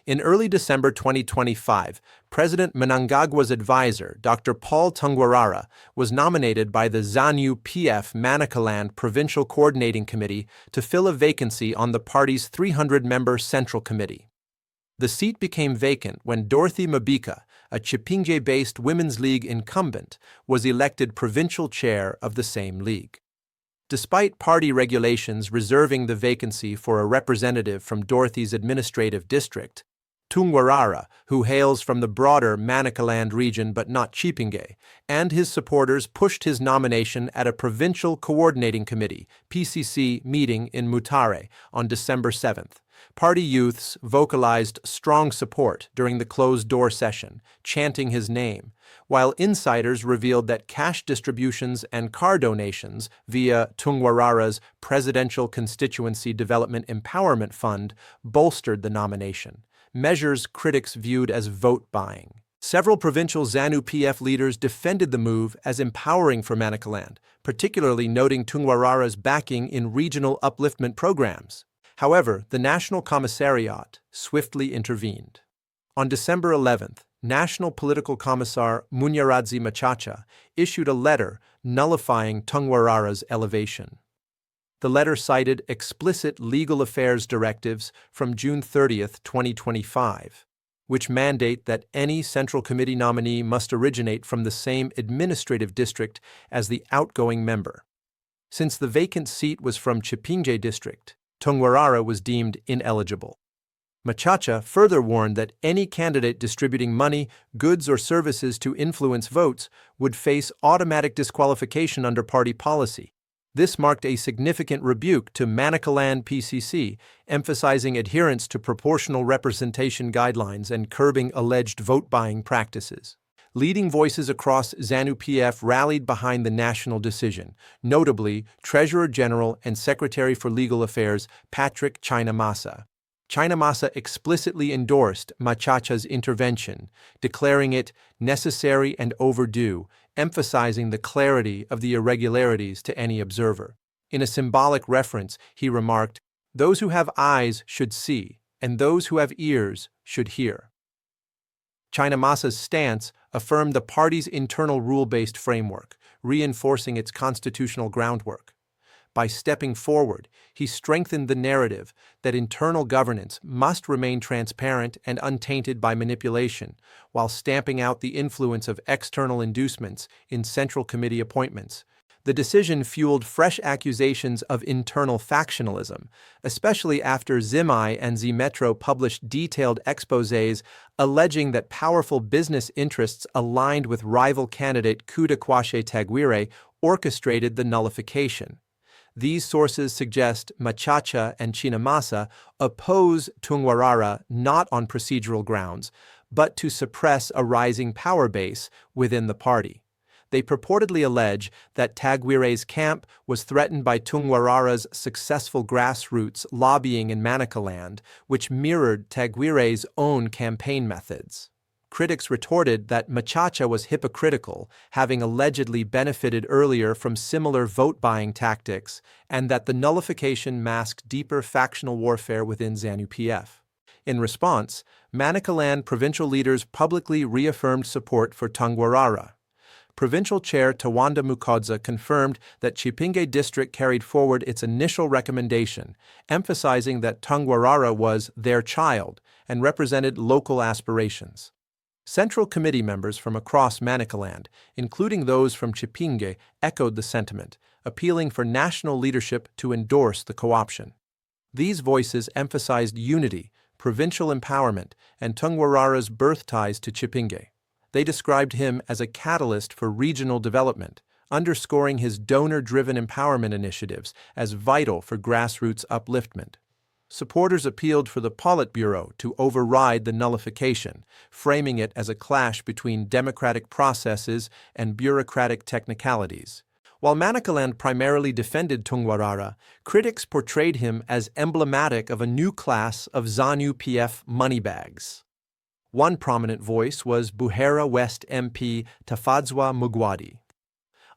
In early December 2025, President Mnangagwa's advisor, Dr. Paul Tungwarara, was nominated by the ZANU-PF Manicaland Provincial Coordinating Committee to fill a vacancy on the party's 300-member Central Committee. The seat became vacant when Dorothy Mabika, a Chipinge-based Women's League incumbent, was elected provincial chair of the same league. Despite party regulations reserving the vacancy for a representative from Dorothy's administrative district, Tungwarara, who hails from the broader Manicaland region but not Chipinge, and his supporters pushed his nomination at a Provincial Coordinating Committee (PCC) meeting in Mutare on December 7th. Party youths vocalized strong support during the closed-door session, chanting his name, while insiders revealed that cash distributions and car donations via Tungwarara's Presidential Constituency Development Empowerment Fund bolstered the nomination, measures critics viewed as vote-buying. Several provincial ZANU-PF leaders defended the move as empowering for Manicaland, particularly noting Tungwarara's backing in regional upliftment programs. However, the National Commissariat swiftly intervened. On December 11th, National Political Commissar Munyaradzi Machacha issued a letter nullifying Tungwarara's elevation. The letter cited explicit legal affairs directives from June 30, 2025, which mandate that any Central Committee nominee must originate from the same administrative district as the outgoing member. Since the vacant seat was from Chipinge district, Tungwarara was deemed ineligible. Machacha further warned that any candidate distributing money, goods, or services to influence votes would face automatic disqualification under party policy. This marked a significant rebuke to Manicaland PCC, emphasizing adherence to proportional representation guidelines and curbing alleged vote-buying practices. Leading voices across ZANU-PF rallied behind the national decision, notably Treasurer General and Secretary for Legal Affairs Patrick Chinamasa. Chinamasa explicitly endorsed Machacha's intervention, declaring it necessary and overdue, emphasizing the clarity of the irregularities to any observer. In a symbolic reference, he remarked, "Those who have eyes should see, and those who have ears should hear." Chinamasa's stance affirmed the party's internal rule-based framework, reinforcing its constitutional groundwork. By stepping forward, he strengthened the narrative that internal governance must remain transparent and untainted by manipulation, while stamping out the influence of external inducements in Central Committee appointments. The decision fueled fresh accusations of internal factionalism, especially after ZIMI and ZMetro published detailed exposés alleging that powerful business interests aligned with rival candidate Kudakwashe Tagwire orchestrated the nullification. These sources suggest Machacha and Chinamasa oppose Tungwarara not on procedural grounds, but to suppress a rising power base within the party. They purportedly allege that Tagwire's camp was threatened by Tungwarara's successful grassroots lobbying in Manicaland, which mirrored Tagwire's own campaign methods. Critics retorted that Machacha was hypocritical, having allegedly benefited earlier from similar vote-buying tactics, and that the nullification masked deeper factional warfare within ZANU-PF. In response, Manicaland provincial leaders publicly reaffirmed support for Tungwarara. Provincial Chair Tafadzwa Mugwadi confirmed that Chipinge District carried forward its initial recommendation, emphasizing that Tungwarara was their child and represented local aspirations. Central Committee members from across Manicaland, including those from Chipinge, echoed the sentiment, appealing for national leadership to endorse the co-option. These voices emphasized unity, provincial empowerment, and Tungwarara's birth ties to Chipinge. They described him as a catalyst for regional development, underscoring his donor-driven empowerment initiatives as vital for grassroots upliftment. Supporters appealed for the Politburo to override the nullification, framing it as a clash between democratic processes and bureaucratic technicalities. While Manicaland primarily defended Tungwarara, critics portrayed him as emblematic of a new class of ZANU-PF moneybags. One prominent voice was Buhera West MP Tafadzwa Mugwadi.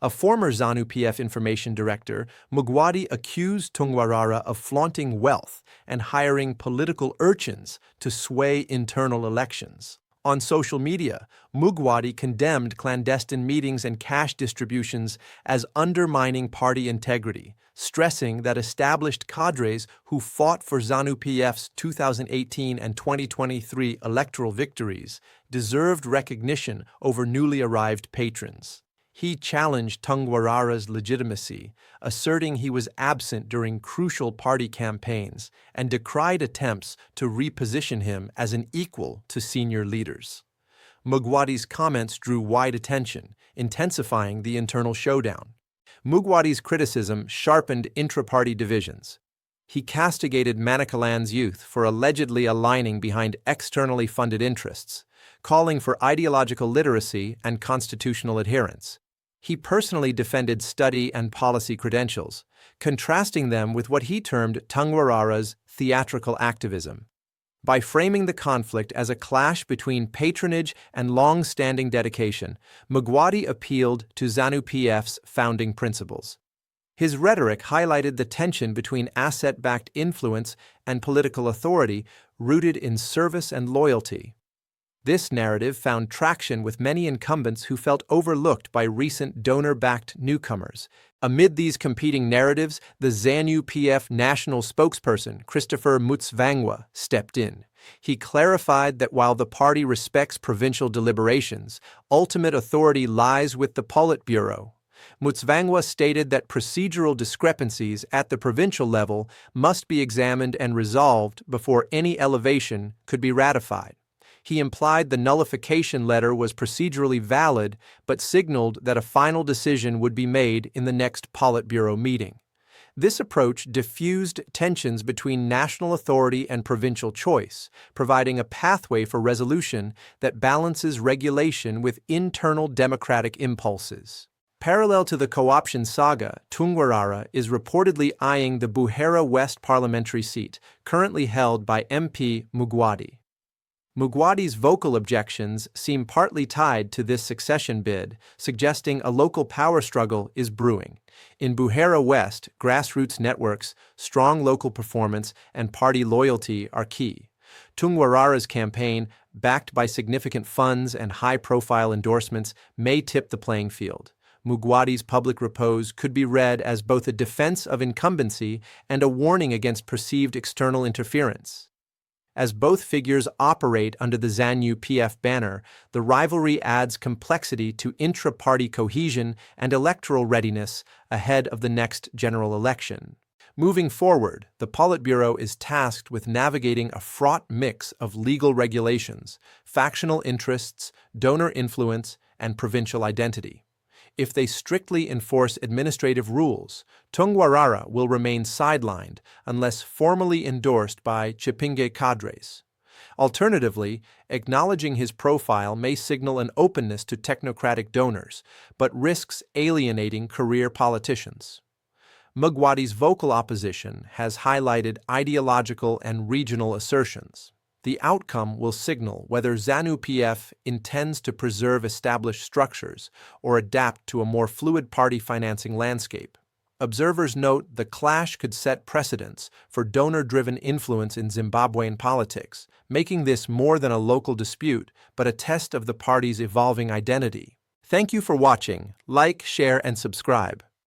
A former ZANU-PF information director, Mugwadi accused Tungwarara of flaunting wealth and hiring political urchins to sway internal elections. On social media, Mugwadi condemned clandestine meetings and cash distributions as undermining party integrity, stressing that established cadres who fought for ZANU-PF's 2018 and 2023 electoral victories deserved recognition over newly arrived patrons. He challenged Tungwarara's legitimacy, asserting he was absent during crucial party campaigns, and decried attempts to reposition him as an equal to senior leaders. Mugwadi's comments drew wide attention, intensifying the internal showdown. Mugwadi's criticism sharpened intra-party divisions. He castigated Manicaland's youth for allegedly aligning behind externally funded interests, calling for ideological literacy and constitutional adherence. He personally defended study and policy credentials, contrasting them with what he termed Tungwarara's theatrical activism. By framing the conflict as a clash between patronage and long-standing dedication, Mugwadi appealed to ZANU-PF's founding principles. His rhetoric highlighted the tension between asset-backed influence and political authority rooted in service and loyalty. This narrative found traction with many incumbents who felt overlooked by recent donor-backed newcomers. Amid these competing narratives, the ZANU-PF national spokesperson, Christopher Mutsvangwa, stepped in. He clarified that while the party respects provincial deliberations, ultimate authority lies with the Politburo. Mutsvangwa stated that procedural discrepancies at the provincial level must be examined and resolved before any elevation could be ratified. He implied the nullification letter was procedurally valid, but signaled that a final decision would be made in the next Politburo meeting. This approach diffused tensions between national authority and provincial choice, providing a pathway for resolution that balances regulation with internal democratic impulses. Parallel to the co-option saga, Tungwarara is reportedly eyeing the Buhera West parliamentary seat, currently held by MP Mugwadi. Mugwadi's vocal objections seem partly tied to this succession bid, suggesting a local power struggle is brewing. In Buhera West, grassroots networks, strong local performance, and party loyalty are key. Tungwarara's campaign, backed by significant funds and high-profile endorsements, may tip the playing field. Mugwadi's public repose could be read as both a defense of incumbency and a warning against perceived external interference. As both figures operate under the ZANU-PF banner, the rivalry adds complexity to intra-party cohesion and electoral readiness ahead of the next general election. Moving forward, the Politburo is tasked with navigating a fraught mix of legal regulations, factional interests, donor influence, and provincial identity. If they strictly enforce administrative rules, Tungwarara will remain sidelined unless formally endorsed by Chipinge cadres. Alternatively, acknowledging his profile may signal an openness to technocratic donors, but risks alienating career politicians. Mugwadi's vocal opposition has highlighted ideological and regional assertions. The outcome will signal whether ZANU-PF intends to preserve established structures or adapt to a more fluid party financing landscape. Observers note the clash could set precedents for donor-driven influence in Zimbabwean politics, making this more than a local dispute, but a test of the party's evolving identity. Thank you for watching. Like, share, and subscribe.